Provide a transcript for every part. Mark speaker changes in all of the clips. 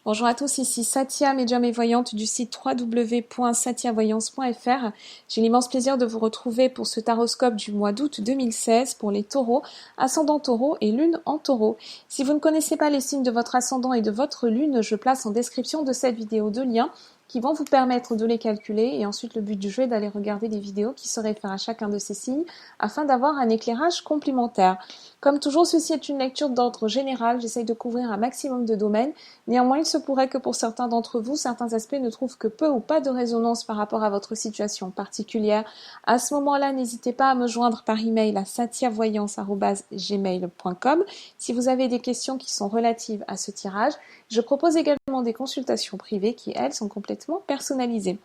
Speaker 1: Bonjour à tous, ici Satia, médium et voyante du site www.satiavoyance.fr. J'ai l'immense plaisir de vous retrouver pour ce taroscope du mois d'août 2016 pour les taureaux, ascendant taureau et lune en taureau. Si vous ne connaissez pas les signes de votre ascendant et de votre lune, je place en description de cette vidéo deux liens qui vont vous permettre de les calculer et ensuite le but du jeu est d'aller regarder les vidéos qui se réfèrent à chacun de ces signes afin d'avoir un éclairage complémentaire. Comme toujours, ceci est une lecture d'ordre général, j'essaye de couvrir un maximum de domaines. Néanmoins, il se pourrait que pour certains d'entre vous, certains aspects ne trouvent que peu ou pas de résonance par rapport à votre situation particulière. À ce moment-là, n'hésitez pas à me joindre par email à satiavoyance@gmail.com si vous avez des questions qui sont relatives à ce tirage. Je propose également des consultations privées qui, elles, sont complètement personnalisées.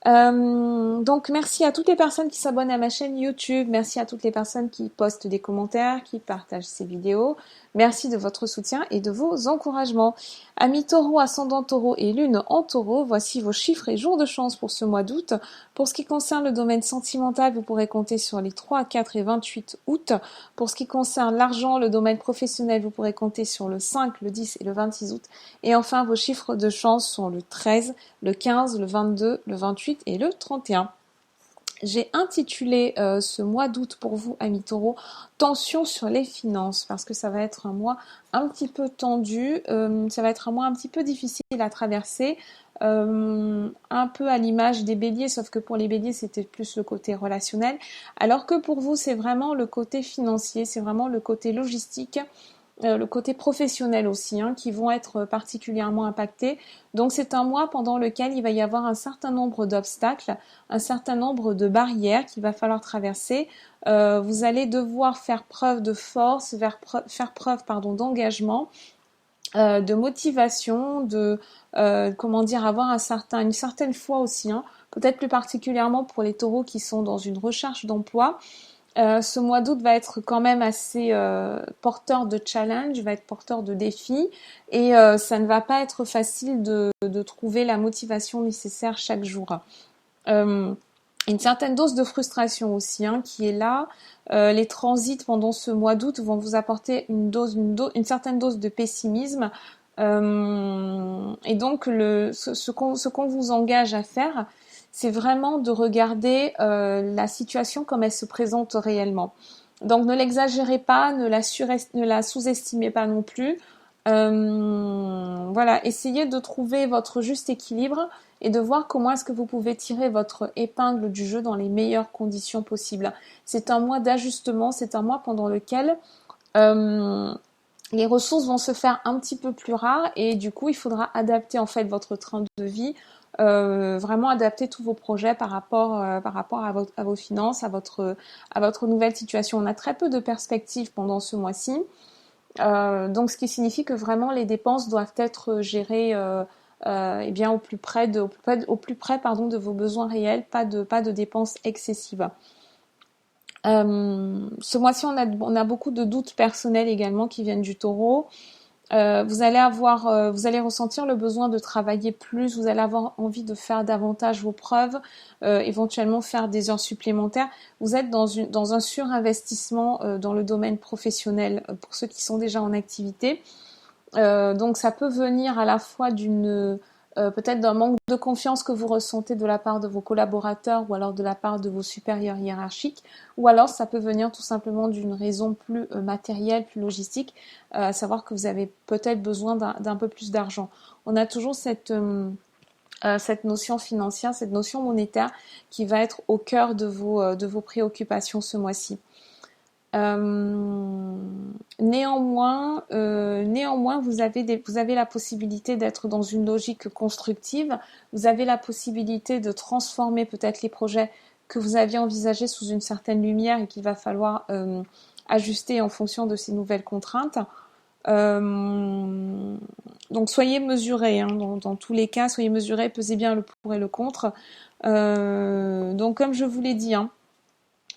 Speaker 1: Donc merci à toutes les personnes qui s'abonnent à ma chaîne YouTube, merci à toutes les personnes qui postent des commentaires, qui partagent ces vidéos, merci de votre soutien et de vos encouragements. Amis taureau, ascendant taureau et lune en taureau, voici vos chiffres et jours de chance pour ce mois d'août. Pour ce qui concerne le domaine sentimental, vous pourrez compter sur les 3, 4 et 28 août. Pour ce qui concerne l'argent, le domaine professionnel, vous pourrez compter sur le 5, le 10 et le 26 août. Et enfin, vos chiffres de chance sont le 13, le 15, le 22, le 28 et le 31. J'ai intitulé ce mois d'août pour vous, amis taureaux, tension sur les finances, parce que ça va être un mois un petit peu tendu, ça va être un mois un petit peu difficile à traverser, un peu à l'image des béliers, sauf que pour les béliers c'était plus le côté relationnel, alors que pour vous c'est vraiment le côté financier, c'est vraiment le côté logistique, le côté professionnel aussi, qui vont être particulièrement impactés. Donc c'est un mois pendant lequel il va y avoir un certain nombre d'obstacles, un certain nombre de barrières qu'il va falloir traverser. Vous allez devoir faire preuve de force, faire preuve d'engagement, de motivation, de avoir une certaine foi aussi, peut-être plus particulièrement pour les taureaux qui sont dans une recherche d'emploi. Ce mois d'août va être quand même assez porteur de challenge, va être porteur de défis et ça ne va pas être facile de trouver la motivation nécessaire chaque jour. Une certaine dose de frustration aussi qui est là. Les transits pendant ce mois d'août vont vous apporter une certaine dose de pessimisme. Et donc ce qu'on vous engage à faire, c'est vraiment de regarder la situation comme elle se présente réellement. Donc ne l'exagérez pas, ne la sous-estimez pas non plus. Voilà, essayez de trouver votre juste équilibre et de voir comment est-ce que vous pouvez tirer votre épingle du jeu dans les meilleures conditions possibles. C'est un mois d'ajustement, c'est un mois pendant lequel les ressources vont se faire un petit peu plus rares et du coup il faudra adapter en fait votre train de vie, vraiment adapter tous vos projets par rapport à vos finances, à votre nouvelle situation. On a très peu de perspectives pendant ce mois-ci, donc ce qui signifie que vraiment les dépenses doivent être gérées au plus près de vos besoins réels, pas de dépenses excessives. Ce mois-ci, on a beaucoup de doutes personnels également qui viennent du taureau. Vous allez ressentir le besoin de travailler plus, vous allez avoir envie de faire davantage vos preuves, éventuellement faire des heures supplémentaires. Vous êtes dans un surinvestissement dans le domaine professionnel pour ceux qui sont déjà en activité. Donc ça peut venir à la fois peut-être d'un manque de confiance que vous ressentez de la part de vos collaborateurs ou alors de la part de vos supérieurs hiérarchiques, ou alors ça peut venir tout simplement d'une raison plus matérielle, plus logistique, à savoir que vous avez peut-être besoin d'un peu plus d'argent. On a toujours cette notion financière, cette notion monétaire qui va être au cœur de vos préoccupations ce mois-ci. Néanmoins, vous avez la possibilité d'être dans une logique constructive. Vous avez la possibilité de transformer peut-être les projets que vous aviez envisagés sous une certaine lumière et qu'il va falloir ajuster en fonction de ces nouvelles contraintes. Donc soyez mesurés, dans tous les cas, soyez mesurés, pesez bien le pour et le contre. Donc comme je vous l'ai dit,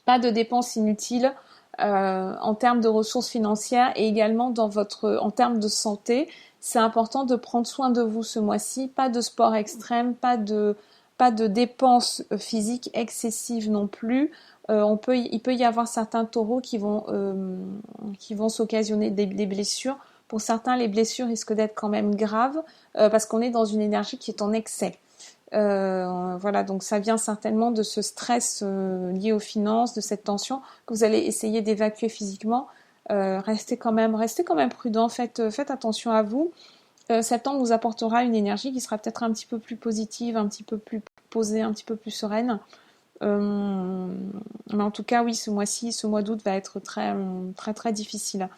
Speaker 1: pas de dépenses inutiles. En termes de ressources financières et également en termes de santé, c'est important de prendre soin de vous ce mois-ci. Pas de sport extrême, pas de dépenses physiques excessives non plus. Il peut y avoir certains taureaux qui vont s'occasionner des blessures Pour certains, les blessures risquent d'être quand même graves parce qu'on est dans une énergie qui est en excès. Voilà, donc ça vient certainement de ce stress lié aux finances, de cette tension que vous allez essayer d'évacuer physiquement. Restez quand même prudent, faites attention à vous. Septembre vous apportera une énergie qui sera peut-être un petit peu plus positive, un petit peu plus posée, un petit peu plus sereine. Mais en tout cas, oui, ce mois-ci, ce mois d'août va être très, très, très difficile.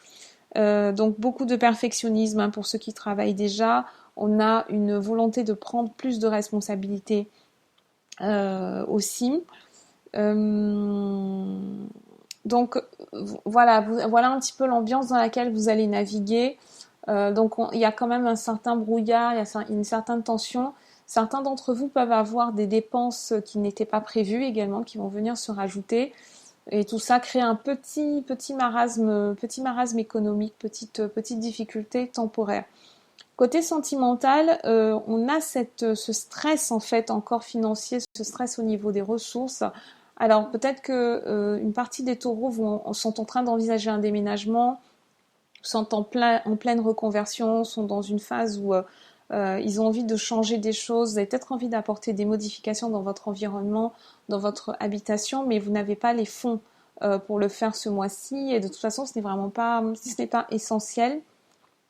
Speaker 1: Donc beaucoup de perfectionnisme pour ceux qui travaillent déjà. On a une volonté de prendre plus de responsabilités aussi. Donc voilà un petit peu l'ambiance dans laquelle vous allez naviguer. Donc il y a quand même un certain brouillard, il y a une certaine tension. Certains d'entre vous peuvent avoir des dépenses qui n'étaient pas prévues également, qui vont venir se rajouter. Et tout ça crée un petit marasme économique, petite difficulté temporaire. Côté sentimental, on a ce stress en fait encore financier, ce stress au niveau des ressources. Alors peut-être que une partie des taureaux sont en train d'envisager un déménagement, sont en pleine reconversion, sont dans une phase où ils ont envie de changer des choses, vous avez peut-être envie d'apporter des modifications dans votre environnement, dans votre habitation, mais vous n'avez pas les fonds pour le faire ce mois-ci. Et de toute façon, ce n'est pas essentiel.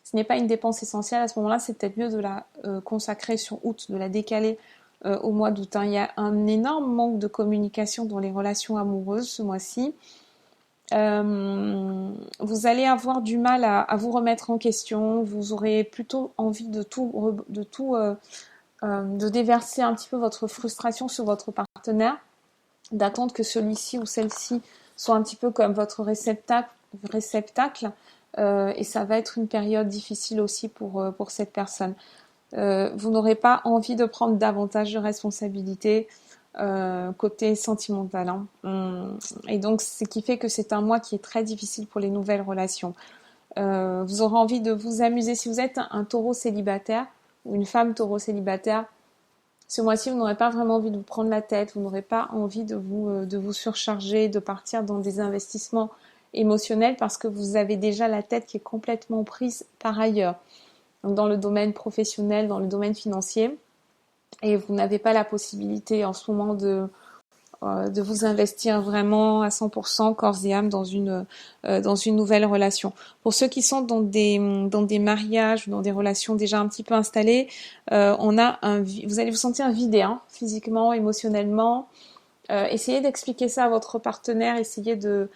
Speaker 1: Ce n'est pas une dépense essentielle. À ce moment-là, c'est peut-être mieux de la consacrer sur août, de la décaler au mois d'août. Il y a un énorme manque de communication dans les relations amoureuses ce mois-ci. Vous allez avoir du mal à vous remettre en question. Vous aurez plutôt envie de déverser un petit peu votre frustration sur votre partenaire, d'attendre que celui-ci ou celle-ci soit un petit peu comme votre réceptacle. Et ça va être une période difficile aussi pour cette personne. Vous n'aurez pas envie de prendre davantage de responsabilités côté sentimental. Et donc, ce qui fait que c'est un mois qui est très difficile pour les nouvelles relations. Vous aurez envie de vous amuser. Si vous êtes un taureau célibataire ou une femme taureau célibataire, ce mois-ci, vous n'aurez pas vraiment envie de vous prendre la tête, vous n'aurez pas envie de vous surcharger, de partir dans des investissements émotionnels parce que vous avez déjà la tête qui est complètement prise par ailleurs. Donc dans le domaine professionnel, dans le domaine financier, et vous n'avez pas la possibilité en ce moment de vous investir vraiment à 100% corps et âme dans une nouvelle relation. Pour ceux qui sont dans des mariages ou dans des relations déjà un petit peu installées, vous allez vous sentir vidé physiquement, émotionnellement. Essayez d'expliquer ça à votre partenaire, essayez de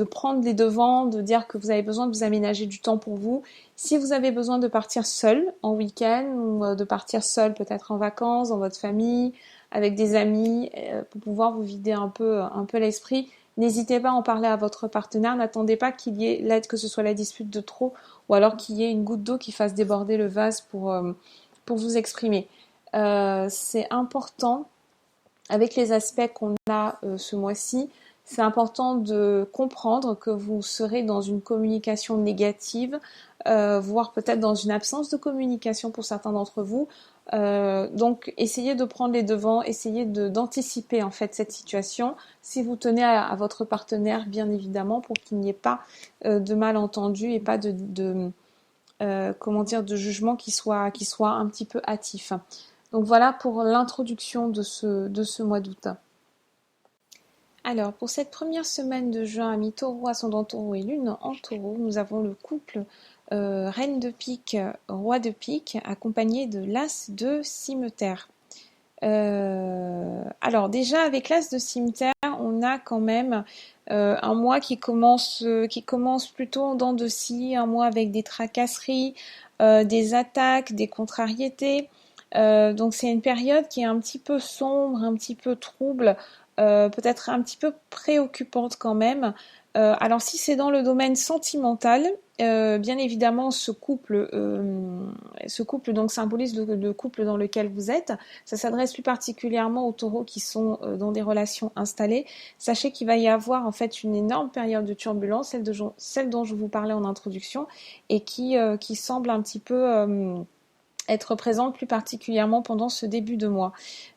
Speaker 1: prendre les devants, de dire que vous avez besoin de vous aménager du temps pour vous. Si vous avez besoin de partir seul en week-end ou de partir seul peut-être en vacances, dans votre famille, avec des amis, pour pouvoir vous vider un peu l'esprit, n'hésitez pas à en parler à votre partenaire. N'attendez pas qu'il y ait que ce soit la dispute de trop ou alors qu'il y ait une goutte d'eau qui fasse déborder le vase pour vous exprimer. C'est important, avec les aspects qu'on a ce mois-ci, c'est important de comprendre que vous serez dans une communication négative, voire peut-être dans une absence de communication pour certains d'entre vous. Donc, essayez de prendre les devants, essayez d'anticiper en fait cette situation. Si vous tenez à votre partenaire, bien évidemment, pour qu'il n'y ait pas de malentendus et pas de jugement qui soit un petit peu hâtif. Donc voilà pour l'introduction de ce mois d'août. Alors, pour cette première semaine de juin, mi-taureau, ascendant taureau et lune en taureau, nous avons le couple reine de pique, roi de pique, accompagné de l'as de cimeterre. Alors déjà, avec l'as de cimeterre, on a quand même un mois qui commence plutôt en dents de scie, un mois avec des tracasseries, des attaques, des contrariétés. Donc c'est une période qui est un petit peu sombre, un petit peu trouble, peut-être un petit peu préoccupante quand même. Alors si c'est dans le domaine sentimental, bien évidemment ce couple donc symbolise le couple dans lequel vous êtes. Ça s'adresse plus particulièrement aux taureaux qui sont dans des relations installées. Sachez qu'il va y avoir en fait une énorme période de turbulence, celle dont je vous parlais en introduction, et qui semble un petit peu être présente plus particulièrement pendant ce début de mois.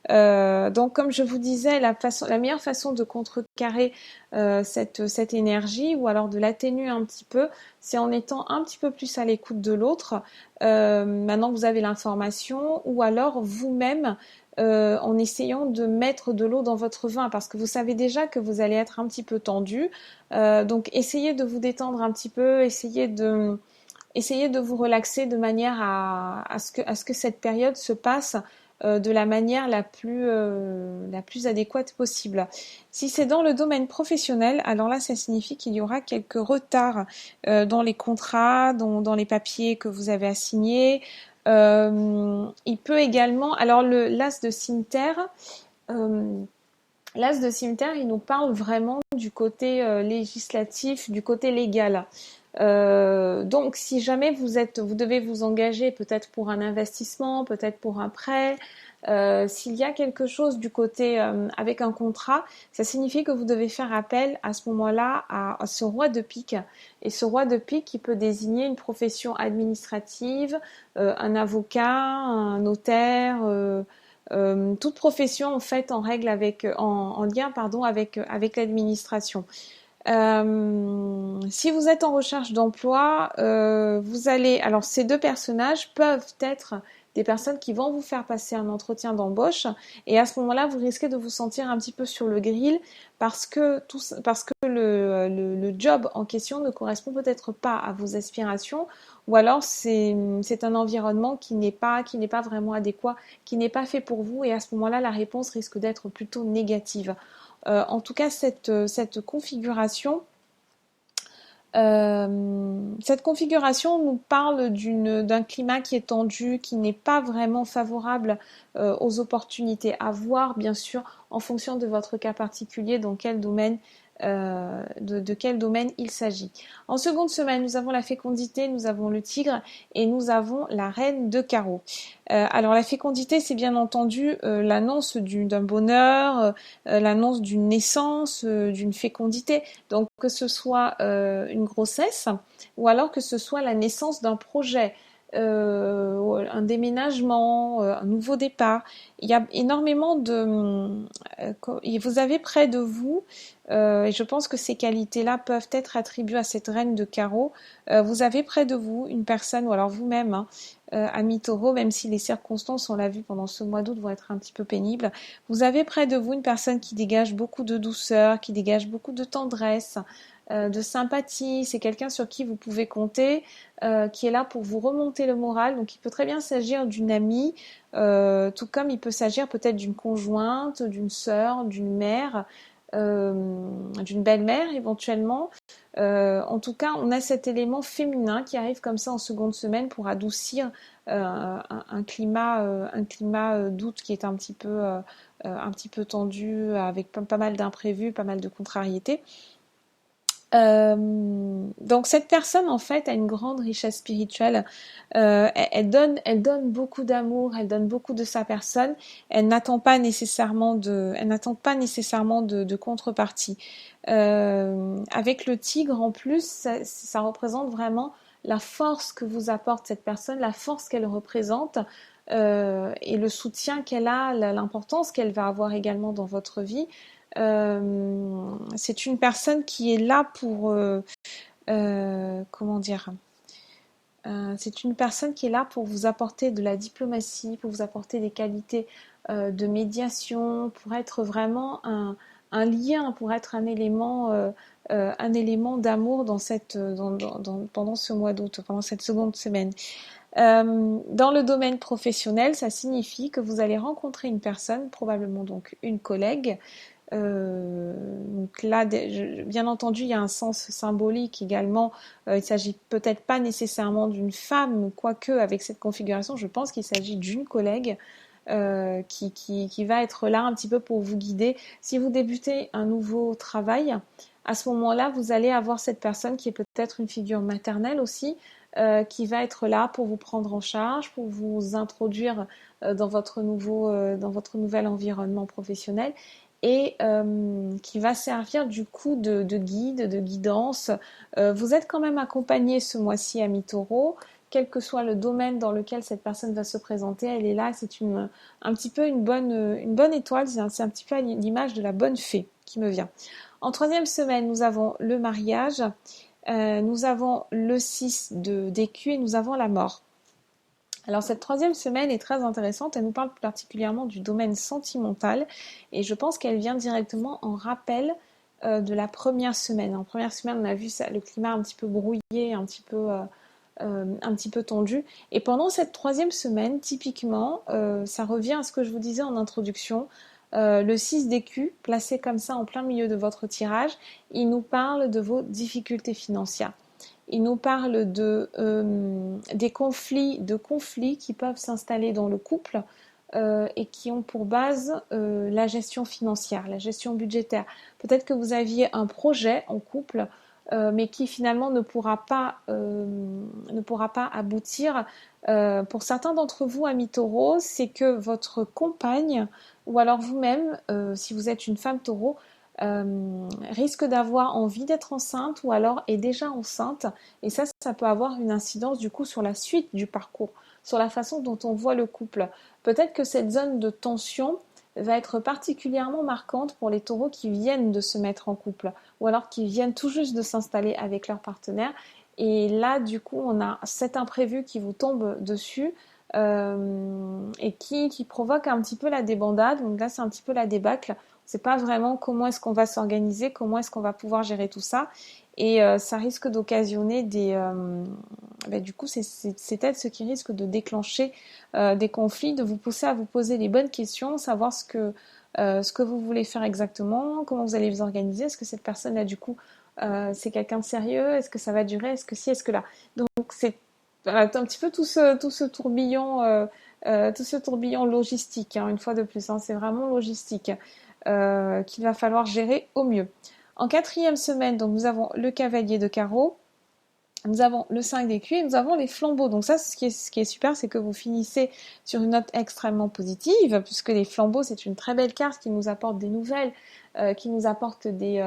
Speaker 1: Donc, comme je vous disais, la meilleure façon de contrecarrer cette énergie ou alors de l'atténuer un petit peu, c'est en étant un petit peu plus à l'écoute de l'autre. Maintenant que vous avez l'information, ou alors vous-même en essayant de mettre de l'eau dans votre vin, parce que vous savez déjà que vous allez être un petit peu tendu. Donc, essayez de vous détendre un petit peu, essayez de vous relaxer de manière à ce que cette période se passe de la manière la plus adéquate possible. Si c'est dans le domaine professionnel, alors là, ça signifie qu'il y aura quelques retards dans les contrats, dans les papiers que vous avez à signer. Il peut également, alors euh, l'as de cimetière, il nous parle vraiment du côté législatif, du côté légal. Donc, si jamais vous devez vous engager peut-être pour un investissement, peut-être pour un prêt, s'il y a quelque chose du côté avec un contrat, ça signifie que vous devez faire appel à ce moment-là à ce roi de pique. Et ce roi de pique, qui peut désigner une profession administrative, un avocat, un notaire. Toute profession en fait en règle en lien avec l'administration. Si vous êtes en recherche d'emploi, alors ces deux personnages peuvent être des personnes qui vont vous faire passer un entretien d'embauche, et à ce moment-là, vous risquez de vous sentir un petit peu sur le grill parce que le job en question ne correspond peut-être pas à vos aspirations, ou alors c'est un environnement qui n'est pas vraiment adéquat, qui n'est pas fait pour vous, et à ce moment-là, la réponse risque d'être plutôt négative. En tout cas, cette configuration nous parle d'un climat qui est tendu, qui n'est pas vraiment favorable aux opportunités à voir, bien sûr, en fonction de votre cas particulier, dans quel domaine, de quel domaine il s'agit. En seconde semaine, nous avons la fécondité, nous avons le tigre et nous avons la reine de carreau. Alors la fécondité, c'est bien entendu l'annonce d'un bonheur, l'annonce d'une naissance, d'une fécondité. Donc que ce soit une grossesse ou alors que ce soit la naissance d'un projet, un déménagement, un nouveau départ. Il y a énormément vous avez près de vous, et je pense que ces qualités-là peuvent être attribuées à cette reine de carreau. Vous avez près de vous une personne, ou alors vous-même, hein, ami Taureau, même si les circonstances, on l'a vu pendant ce mois d'août, vont être un petit peu pénibles. Vous avez près de vous une personne qui dégage beaucoup de douceur, qui dégage beaucoup de tendresse, de sympathie. C'est quelqu'un sur qui vous pouvez compter, qui est là pour vous remonter le moral. Donc il peut très bien s'agir d'une amie, tout comme il peut s'agir peut-être d'une conjointe, d'une sœur, d'une mère, d'une belle-mère éventuellement. En tout cas, on a cet élément féminin qui arrive comme ça en seconde semaine pour adoucir un climat d'août qui est un petit peu tendu, avec pas mal d'imprévus, pas mal de contrariétés. Donc cette personne en fait a une grande richesse spirituelle. Elle donne beaucoup d'amour, elle donne beaucoup de sa personne. Elle n'attend pas nécessairement de contrepartie. Avec le tigre en plus, ça représente vraiment la force que vous apporte cette personne, la force qu'elle représente. Et le soutien qu'elle a, l'importance qu'elle va avoir également dans votre vie. C'est une personne qui est là pour comment dire, c'est une personne qui est là pour vous apporter de la diplomatie, pour vous apporter des qualités de médiation, pour être vraiment un lien, pour être un élément d'amour pendant ce mois d'août, pendant cette seconde semaine. Dans le domaine professionnel, ça signifie que vous allez rencontrer une personne, probablement donc une collègue. Donc là, bien entendu, il y a un sens symbolique également. Il ne s'agit peut-être pas nécessairement d'une femme, quoique avec cette configuration, je pense qu'il s'agit d'une collègue qui va être là un petit peu pour vous guider. Si vous débutez un nouveau travail, à ce moment-là, vous allez avoir cette personne qui est peut-être une figure maternelle aussi, qui va être là pour vous prendre en charge, pour vous introduire dans votre nouvel environnement professionnel, et qui va servir du coup de guide, de guidance. Vous êtes quand même accompagné ce mois-ci, ami Taureau, quel que soit le domaine dans lequel cette personne va se présenter, elle est là, c'est un petit peu une bonne étoile, c'est un petit peu l'image de la bonne fée qui me vient. En troisième semaine, nous avons le mariage, nous avons le 6 d'écus et nous avons la mort. Alors cette troisième semaine est très intéressante, elle nous parle particulièrement du domaine sentimental et je pense qu'elle vient directement en rappel de la première semaine. En première semaine, on a vu ça, le climat un petit peu brouillé, un petit peu tendu. Et pendant cette troisième semaine, typiquement, ça revient à ce que je vous disais en introduction, le 6 d'écus, placé comme ça en plein milieu de votre tirage, il nous parle de vos difficultés financières. Il nous parle des conflits qui peuvent s'installer dans le couple et qui ont pour base la gestion financière, la gestion budgétaire. Peut-être que vous aviez un projet en couple, mais qui finalement ne pourra pas aboutir. Pour certains d'entre vous, amis taureaux, c'est que votre compagne, ou alors vous-même, si vous êtes une femme taureau, risque d'avoir envie d'être enceinte ou alors est déjà enceinte et ça peut avoir une incidence du coup sur la suite du parcours, sur la façon dont on voit le couple. Peut-être que cette zone de tension va être particulièrement marquante pour les taureaux qui viennent de se mettre en couple ou alors qui viennent tout juste de s'installer avec leur partenaire et là du coup on a cet imprévu qui vous tombe dessus et qui provoque un petit peu la débandade. Donc là c'est un petit peu la débâcle. C'est pas vraiment comment est-ce qu'on va s'organiser, comment est-ce qu'on va pouvoir gérer tout ça. Et ça risque d'occasionner du coup, c'est peut-être ce qui risque de déclencher des conflits, de vous pousser à vous poser les bonnes questions, savoir ce que vous voulez faire exactement, comment vous allez vous organiser. Est-ce que cette personne-là, du coup, c'est quelqu'un de sérieux? Est-ce que ça va durer? Est-ce que si? Est-ce que là? Donc, c'est un petit peu tout ce tourbillon. Tout ce tourbillon logistique, hein, une fois de plus, hein, c'est vraiment logistique qu'il va falloir gérer au mieux. En quatrième semaine, donc nous avons le cavalier de carreau, nous avons le 5 d'écus et nous avons les flambeaux. Donc ça, ce qui est super, c'est que vous finissez sur une note extrêmement positive, puisque les flambeaux, c'est une très belle carte qui nous apporte des nouvelles, qui nous apporte des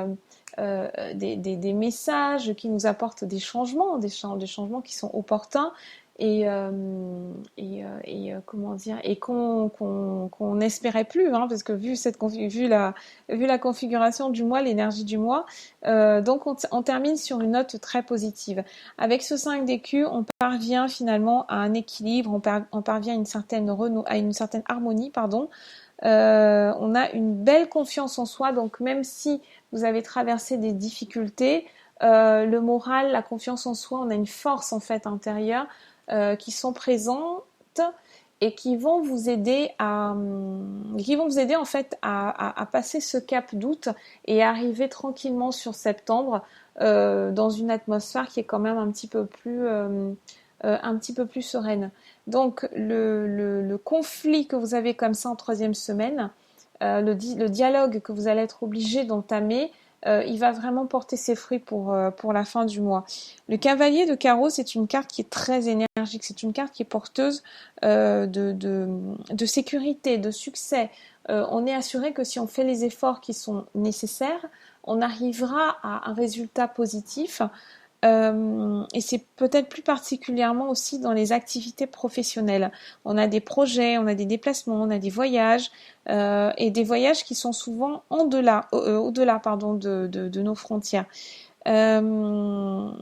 Speaker 1: messages, qui nous apporte des changements qui sont opportuns et comment dire, et qu'on n'espérait plus, hein, parce que vu la configuration du mois, l'énergie du mois, donc on termine sur une note très positive. Avec ce 5 d'écus, on parvient finalement à un équilibre, on parvient à une certaine harmonie, pardon. On a une belle confiance en soi, donc même si vous avez traversé des difficultés, le moral, la confiance en soi, on a une force en fait intérieure qui sont présentes et qui vont vous aider en fait à passer ce cap d'août et arriver tranquillement sur septembre dans une atmosphère qui est quand même un petit peu plus sereine. Donc le conflit que vous avez comme ça en troisième semaine, le dialogue que vous allez être obligé d'entamer, il va vraiment porter ses fruits pour la fin du mois. Le cavalier de carreau, c'est une carte qui est très énergique, c'est une carte qui est porteuse de sécurité, de succès. On est assuré que si on fait les efforts qui sont nécessaires, on arrivera à un résultat positif. Et c'est peut-être plus particulièrement aussi dans les activités professionnelles. On a des projets, on a des déplacements, on a des voyages et des voyages qui sont souvent au-delà de nos frontières. On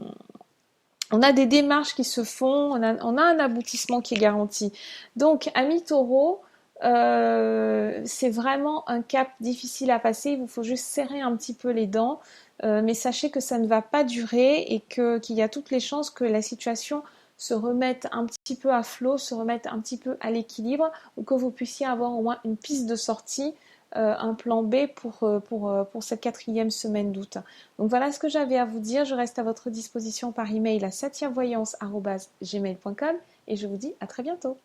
Speaker 1: a des démarches qui se font, on a un aboutissement qui est garanti. Donc, amis taureaux, c'est vraiment un cap difficile à passer, il vous faut juste serrer un petit peu les dents, mais sachez que ça ne va pas durer et qu'il y a toutes les chances que la situation se remette un petit peu à flot, se remette un petit peu à l'équilibre, ou que vous puissiez avoir au moins une piste de sortie, un plan B pour cette quatrième semaine d'août. Donc voilà ce que j'avais à vous dire, je reste à votre disposition par email à satiavoyance@gmail.com et je vous dis à très bientôt.